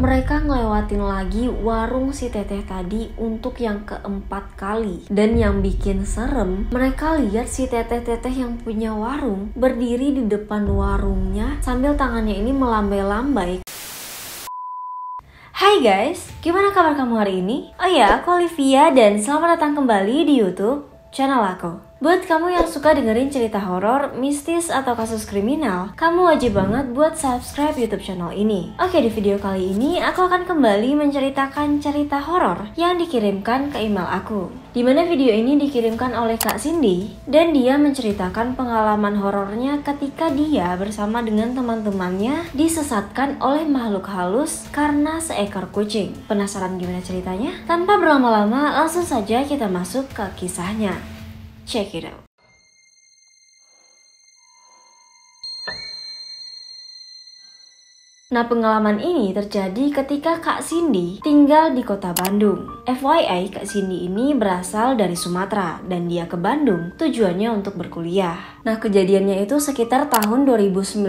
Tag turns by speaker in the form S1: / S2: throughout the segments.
S1: mereka ngelewatin lagi warung si teteh tadi untuk yang keempat kali. Dan yang bikin serem, mereka lihat si teteh-teteh yang punya warung berdiri di depan warungnya sambil tangannya ini melambai-lambai. Hai guys, gimana kabar kamu hari ini? Oh ya, aku Olivia dan selamat datang kembali di YouTube channel aku. Buat kamu yang suka dengerin cerita horor, mistis, atau kasus kriminal, kamu wajib banget buat subscribe YouTube channel ini. Oke, di video kali ini aku akan kembali menceritakan cerita horor yang dikirimkan ke email aku. Dimana video ini dikirimkan oleh Kak Cindy dan dia menceritakan pengalaman horornya ketika dia bersama dengan teman-temannya disesatkan oleh makhluk halus karena seekor kucing. Penasaran gimana ceritanya? Tanpa berlama-lama, langsung saja kita masuk ke kisahnya. Check it out. Nah, pengalaman ini terjadi ketika Kak Cindy tinggal di kota Bandung. FYI, Kak Cindy ini berasal dari Sumatera dan dia ke Bandung tujuannya untuk berkuliah. Nah, kejadiannya itu sekitar tahun 2019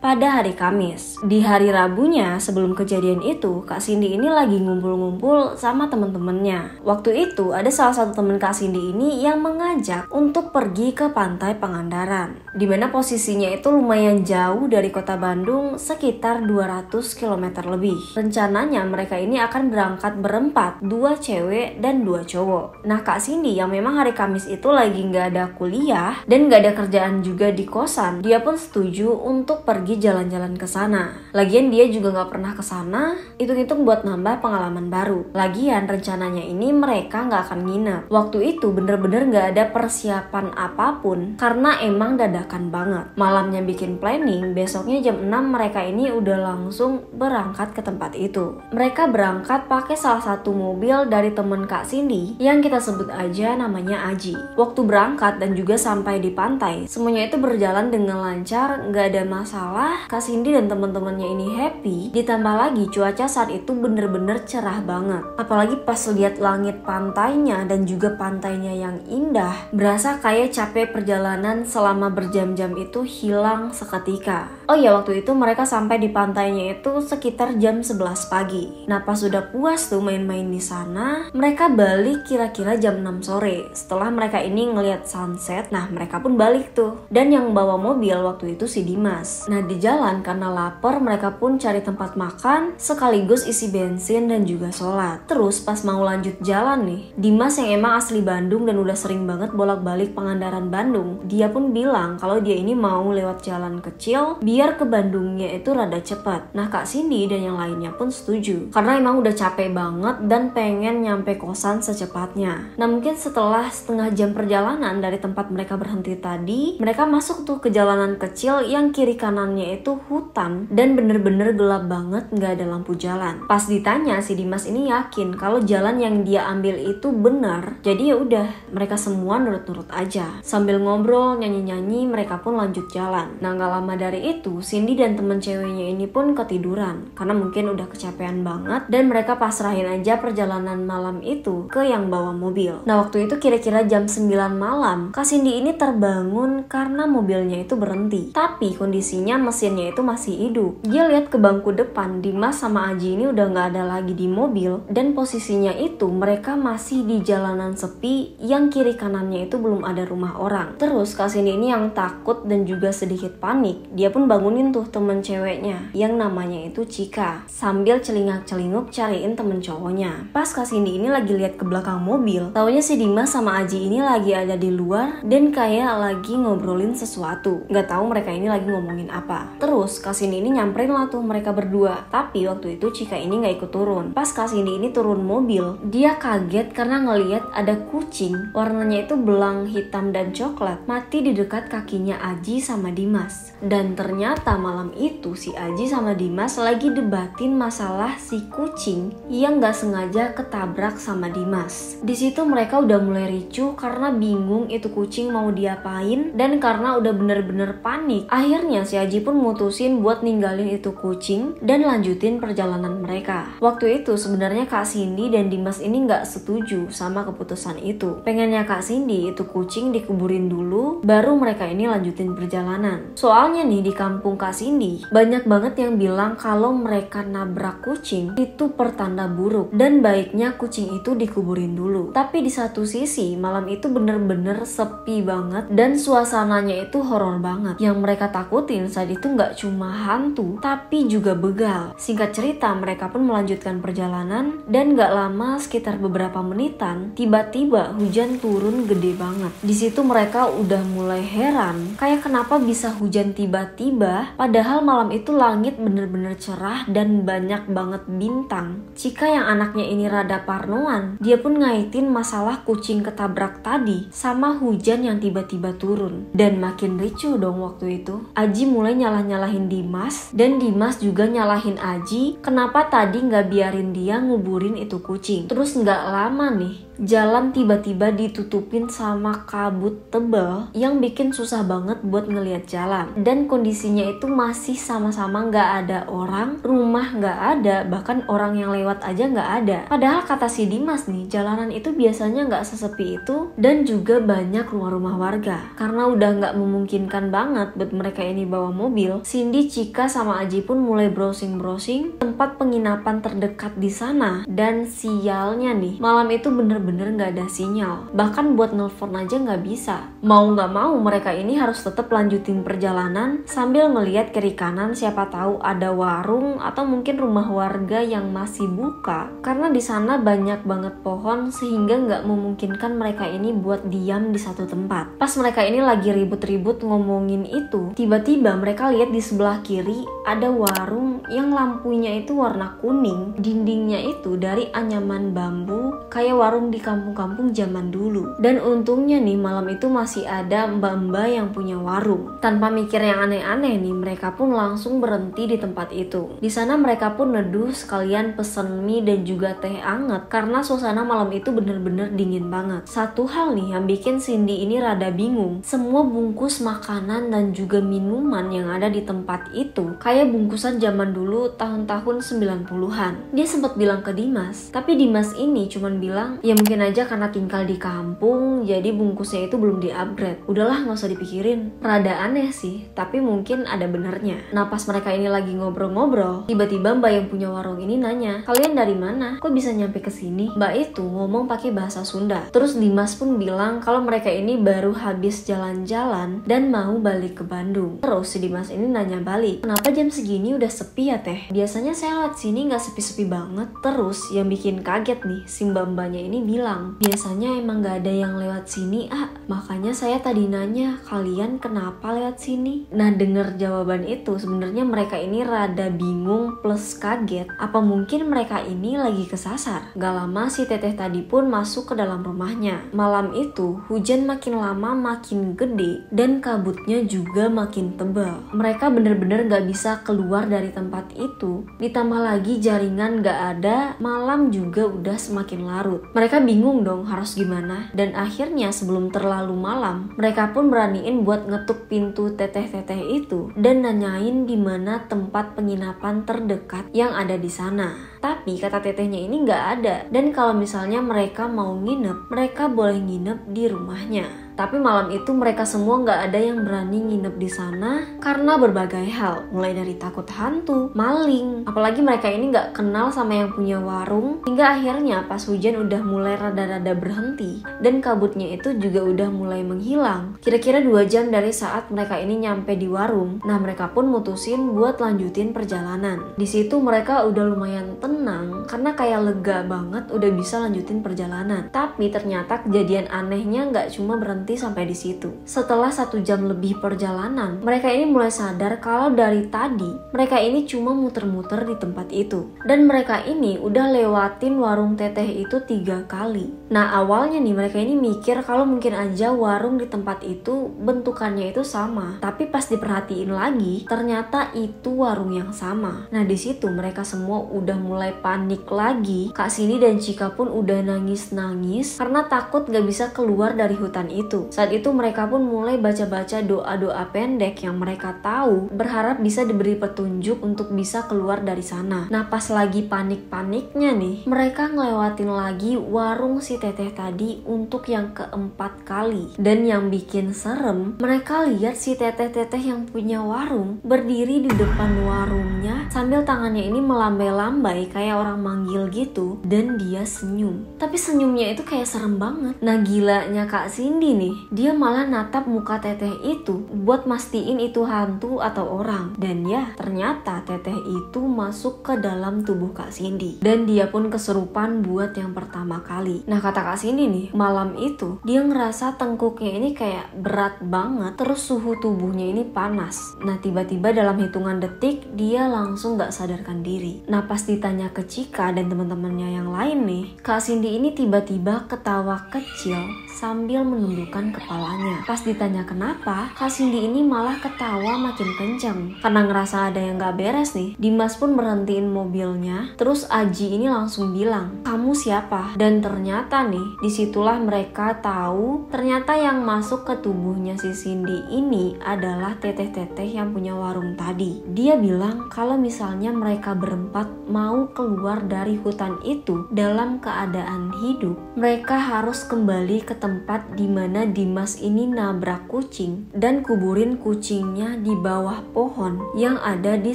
S1: pada hari Kamis. Di hari Rabunya sebelum kejadian itu, Kak Cindy ini lagi ngumpul-ngumpul sama temen-temennya. Waktu itu ada salah satu temen Kak Cindy ini yang mengajak untuk pergi ke pantai Pangandaran. Dimana posisinya itu lumayan jauh dari kota Bandung, sekitar 200 km lebih. Rencananya mereka ini akan berangkat berempat, 2 cewek dan 2 cowok. Nah, Kak Cindy yang memang hari Kamis itu lagi nggak ada kuliah dan nggak ada kerjaan juga di kosan, dia pun setuju untuk pergi jalan-jalan ke sana. Lagian dia juga nggak pernah ke sana, hitung-hitung buat nambah pengalaman baru. Lagian rencananya ini mereka nggak akan nginep. Waktu itu bener-bener nggak ada persiapan apapun karena emang dadakan banget. Malamnya bikin planning, besoknya jam 6 mereka ini udah langsung berangkat ke tempat itu. Mereka berangkat pakai salah satu mobil dari temen Kak Cindy yang kita sebut aja namanya Aji. Waktu berangkat dan juga sampai di pantai, semuanya itu berjalan dengan lancar, nggak ada masalah. Kak Cindy dan temen-temennya ini happy. Ditambah lagi cuaca saat itu bener-bener cerah banget. Apalagi pas lihat langit pantainya dan juga pantainya yang indah, berasa kayak capek perjalanan selama berjam-jam itu hilang seketika. Oh ya, waktu itu mereka sampai di pantainya itu sekitar jam 11 pagi. Nah, pas sudah puas tuh main-main di sana, mereka balik kira-kira jam 6 sore. Setelah mereka ini ngelihat sunset, nah mereka pun balik tuh. Dan yang bawa mobil waktu itu si Dimas. Nah, di jalan karena lapar, mereka pun cari tempat makan sekaligus isi bensin dan juga sholat. Terus pas mau lanjut jalan nih, Dimas yang emang asli Bandung dan udah sering banget bolak-balik Pangandaran Bandung, dia pun bilang kalau dia ini mau lewat jalan kecil biar ke Bandungnya itu rada cepat. Nah, Kak Cindy dan yang lainnya pun setuju karena emang udah capek banget dan pengen nyampe kosan secepatnya. Nah, mungkin setelah setengah jam perjalanan dari tempat mereka berhenti tadi, mereka masuk tuh ke jalanan kecil yang kiri kanannya itu hutan dan bener-bener gelap banget, nggak ada lampu jalan. Pas ditanya, si Dimas ini yakin kalau jalan yang dia ambil itu benar. Jadi ya udah, mereka semua nurut-nurut aja. Sambil ngobrol, nyanyi-nyanyi, mereka pun lanjut jalan. Nah, nggak lama dari itu, Cindy dan temen ceweknya ini pun ketiduran karena mungkin udah kecapean banget dan mereka pasrahin aja perjalanan malam itu ke yang bawa mobil. Nah, waktu itu kira-kira jam 9 malam, Kak Cindy ini terbangun karena mobilnya itu berhenti. Tapi kondisinya mesinnya itu masih hidup. Dia lihat ke bangku depan, Dimas sama Aji ini udah nggak ada lagi di mobil dan posisinya itu mereka masih di jalanan sepi yang kiri kanannya itu belum ada rumah orang. Terus Kak Cindy ini yang takut dan juga sedikit panik, dia pun bangunin tuh temen ceweknya yang namanya itu Cika sambil celingak-celinguk cariin temen cowoknya. Pas Kak Cindy ini lagi lihat ke belakang mobil, taunya si Dimas sama Aji ini lagi ada di luar dan kayak lagi ngobrolin sesuatu. Nggak tahu mereka ini lagi ngomongin apa. Terus Kak Cindy ini nyamperin lah tuh mereka berdua. Tapi waktu itu Cika ini nggak ikut turun. Pas Kak Cindy ini turun mobil, dia kaget karena ngelihat ada kucing warnanya itu belang hitam dan coklat mati di dekat kakinya Aji sama Dimas. Dan ternyata malam itu si Aji sama Dimas lagi debatin masalah si kucing yang nggak sengaja ketabrak sama Dimas. Di situ mereka udah mulai ricuh karena bingung itu kucing mau diapain lain, dan karena udah bener-bener panik, akhirnya si Aji pun mutusin buat ninggalin itu kucing dan lanjutin perjalanan mereka. Waktu itu sebenarnya Kak Cindy dan Dimas ini nggak setuju sama keputusan itu. Pengennya Kak Cindy itu kucing dikuburin dulu, baru mereka ini lanjutin perjalanan. Soalnya nih di kampung Kak Cindy banyak banget yang bilang kalau mereka nabrak kucing itu pertanda buruk dan baiknya kucing itu dikuburin dulu. Tapi di satu sisi malam itu bener-bener sepi banget dan suasananya itu horor banget. Yang mereka takutin saat itu nggak cuma hantu tapi juga begal. Singkat cerita mereka pun melanjutkan perjalanan dan nggak lama sekitar beberapa menitan tiba-tiba hujan turun gede banget. Di situ mereka udah mulai heran kayak kenapa bisa hujan tiba-tiba padahal malam itu langit bener-bener cerah dan banyak banget bintang. Cika yang anaknya ini rada parnoan, dia pun ngaitin masalah kucing ketabrak tadi sama hujan yang tiba-tiba turun. Dan makin ricu dong waktu itu. Aji mulai nyalah-nyalahin Dimas dan Dimas juga nyalahin Aji kenapa tadi nggak biarin dia nguburin itu kucing. Terus nggak lama nih, jalan tiba-tiba ditutupin sama kabut tebal yang bikin susah banget buat ngelihat jalan. Dan kondisinya itu masih sama-sama nggak ada orang, rumah nggak ada, bahkan orang yang lewat aja nggak ada. Padahal kata si Dimas nih, jalanan itu biasanya nggak sesepi itu dan juga banyak rumah-rumah warga. Karena udah nggak memungkinkan banget buat mereka ini bawa mobil, Cindy, Cika, sama Aji pun mulai browsing-browsing tempat penginapan terdekat di sana. Dan sialnya nih, malam itu bener-bener nggak ada sinyal. Bahkan buat nelfon aja nggak bisa. Mau nggak mau mereka ini harus tetap lanjutin perjalanan sambil ngelihat kiri kanan siapa tahu ada warung atau mungkin rumah warga yang masih buka. Karena di sana banyak banget pohon sehingga nggak memungkinkan mereka ini buat diam di satu tempat. Pas mereka ini lagi ribut-ribut ngomongin itu, tiba-tiba mereka lihat di sebelah kiri ada warung yang lampunya itu warna kuning, dindingnya itu dari anyaman bambu kayak warung di kampung-kampung zaman dulu. Dan untungnya nih malam itu masih ada mbak-mbak yang punya warung. Tanpa mikir yang aneh-aneh nih, mereka pun langsung berhenti di tempat itu. Di sana mereka pun neduh sekalian pesen mie dan juga teh anget karena suasana malam itu bener-bener dingin banget. Satu hal nih yang bikin Cindy ini rada bingung, semua bungkus makanan dan juga minuman yang ada di tempat itu kayak bungkusan zaman dulu tahun-tahun 90-an. Dia sempat bilang ke Dimas, tapi Dimas ini cuman bilang ya mungkin aja karena tinggal di kampung jadi bungkusnya itu belum di-upgrade. Udahlah nggak usah dipikirin. Rada aneh sih, tapi mungkin ada benernya. Nah pas mereka ini lagi ngobrol-ngobrol, tiba-tiba mbak yang punya warung ini nanya, kalian dari mana? Kok bisa nyampe ke sini? Mbak itu ngomong pakai bahasa Sunda. Terus Dimas pun bilang kalau mereka ini baru habis jalan-jalan dan mau balik ke Bandung. Terus si Dimas ini nanya balik, kenapa jam segini udah sepi ya teh? Biasanya saya lewat sini nggak sepi-sepi banget. Terus yang bikin kaget nih, si mbak-mbaknya ini bilang, biasanya emang nggak ada yang lewat sini makanya saya tadi nanya kalian kenapa lewat sini. Nah denger jawaban itu sebenarnya mereka ini rada bingung plus kaget. Apa mungkin mereka ini lagi kesasar? Gak lama si teteh tadi pun masuk ke dalam rumahnya. Malam itu hujan makin lama makin gede dan kabutnya juga makin tebal. Mereka bener-bener gak bisa keluar dari tempat itu. Ditambah lagi jaringan gak ada, malam juga udah semakin larut. Mereka bingung dong harus gimana. Dan akhirnya sebelum terlalu malam, mereka pun beraniin buat ngetuk pintu teteh-teteh itu dan nanyain di mana tempat penginapan terdekat yang ada di sana. Tapi kata tetehnya ini nggak ada. Dan kalau misalnya mereka mau nginep, mereka boleh nginep di rumahnya. Tapi malam itu mereka semua nggak ada yang berani nginep di sana karena berbagai hal, mulai dari takut hantu, maling, apalagi mereka ini nggak kenal sama yang punya warung. Hingga akhirnya pas hujan udah mulai rada-rada berhenti dan kabutnya itu juga udah mulai menghilang. Kira-kira 2 jam dari saat mereka ini nyampe di warung, nah mereka pun mutusin buat lanjutin perjalanan. Di situ mereka udah lumayan tenang karena kayak lega banget udah bisa lanjutin perjalanan. Tapi ternyata kejadian anehnya nggak cuma berhenti sampai di situ. Setelah 1 jam lebih perjalanan, mereka ini mulai sadar kalau dari tadi mereka ini cuma muter-muter di tempat itu. Dan mereka ini udah lewatin warung teteh itu 3 kali. Nah awalnya nih mereka ini mikir kalau mungkin aja warung di tempat itu bentukannya itu sama. Tapi pas diperhatiin lagi, ternyata itu warung yang sama. Nah di situ mereka semua udah mulai panik lagi. Kak Cindy dan Cika pun udah nangis-nangis karena takut gak bisa keluar dari hutan itu. itu. Saat itu mereka pun mulai baca-baca doa-doa pendek yang mereka tahu, berharap bisa diberi petunjuk untuk bisa keluar dari sana. Nah, pas lagi panik-paniknya nih, mereka ngelewatin lagi warung si Teteh tadi untuk yang keempat kali. Dan yang bikin serem, mereka lihat si Teteh-teteh yang punya warung berdiri di depan warungnya sambil tangannya ini melambai-lambai kayak orang manggil gitu, dan dia senyum. Tapi senyumnya itu kayak serem banget. Nah, gilanya Kak Cindy nih, dia malah natap muka Teteh itu buat mastiin itu hantu atau orang. Dan ya, ternyata Teteh itu masuk ke dalam tubuh Kak Cindy dan dia pun kesurupan buat yang pertama kali. Nah, kata Kak Cindy nih, malam itu dia ngerasa tengkuknya ini kayak berat banget, terus suhu tubuhnya ini panas. Nah, tiba-tiba dalam hitungan detik dia langsung gak sadarkan diri. Nah, pas ditanya ke Cika dan teman-temannya yang lain nih, Kak Cindy ini tiba-tiba ketawa kecil sambil menundukkan kepalanya. Pas ditanya kenapa, Kak Cindy ini malah ketawa makin kenceng karena ngerasa ada yang gak beres nih. Dimas pun berhentiin mobilnya, terus Aji ini langsung bilang, "Kamu siapa?" Dan ternyata nih, disitulah mereka tahu ternyata yang masuk ke tubuhnya si Cindy ini adalah Teteh-teteh yang punya warung tadi. Dia bilang kalau misalnya mereka berempat mau keluar dari hutan itu dalam keadaan hidup, mereka harus kembali ke tempat dimana Dimas ini nabrak kucing dan kuburin kucingnya di bawah pohon yang ada di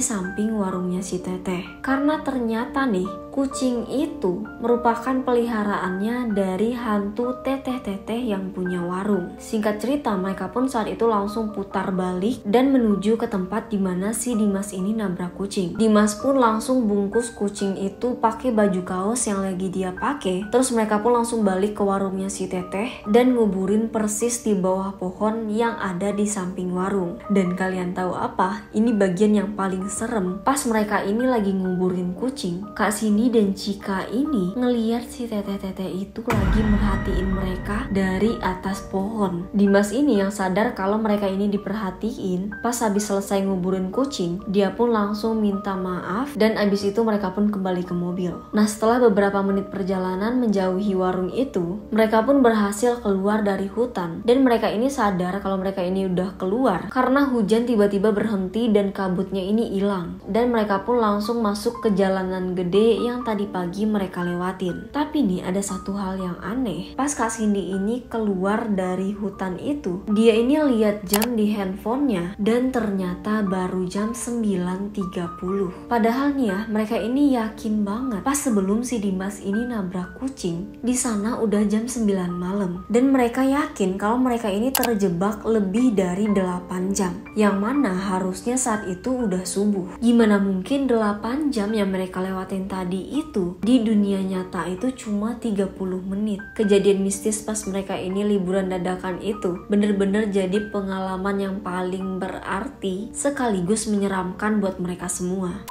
S1: samping warungnya si Teteh. Karena ternyata nih, kucing itu merupakan peliharaannya dari hantu Teteh-teteh yang punya warung. Singkat cerita, mereka pun saat itu langsung putar balik dan menuju ke tempat dimana si Dimas ini nabrak kucing. Dimas pun langsung bungkus kucing itu pakai baju kaos yang lagi dia pakai. Terus mereka pun langsung balik ke warungnya si Teteh dan nguburin persis di bawah pohon yang ada di samping warung. Dan kalian tahu apa? Ini bagian yang paling serem. Pas mereka ini lagi nguburin kucing, Kak Cindy dan Cika ini ngeliat si Teteh-teteh itu lagi merhatiin mereka dari atas pohon. Dimas ini yang sadar kalau mereka ini diperhatiin, pas habis selesai nguburin kucing, dia pun langsung minta maaf dan abis itu mereka pun kembali ke mobil. Nah, setelah beberapa menit perjalanan menjauhi warung itu, mereka pun berhasil keluar dari hutan dan mereka ini sadar kalau mereka ini udah keluar karena hujan tiba-tiba berhenti dan kabutnya ini hilang. Dan mereka pun langsung masuk ke jalanan gede yang tadi pagi mereka lewatin. Tapi nih ada satu hal yang aneh. Pas Kak Cindy ini keluar dari hutan itu, dia ini lihat jam di handphonenya dan ternyata baru jam 9.30. Padahal nih ya, mereka ini yakin banget pas sebelum si Dimas ini nabrak kucing, di sana udah jam 9 malam. Dan mereka yakin kalau mereka ini terjebak lebih dari 8 jam. Yang mana harusnya saat itu udah subuh. Gimana mungkin 8 jam yang mereka lewatin tadi itu di dunia nyata itu cuma 30 menit. Kejadian mistis pas mereka ini liburan dadakan itu bener-bener jadi pengalaman yang paling berarti sekaligus menyeramkan buat mereka semua.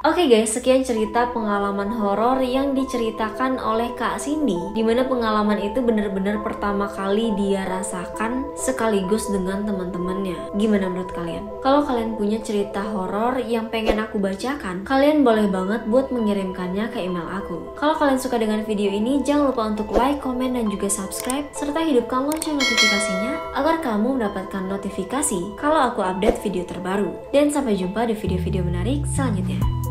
S1: Oke guys, sekian cerita pengalaman horor yang diceritakan oleh Kak Cindy, dimana pengalaman itu bener-bener pertama kali dia rasakan sekaligus dengan teman-temannya. Gimana menurut kalian? Kalau kalian punya cerita horor yang pengen aku bacakan, kalian boleh banget buat mengirimkannya ke email aku. Kalau kalian suka dengan video ini, jangan lupa untuk like, komen, dan juga subscribe, serta hidupkan lonceng notifikasinya agar kamu mendapatkan notifikasi kalau aku update video terbaru. Dan sampai jumpa di video-video menarik selanjutnya.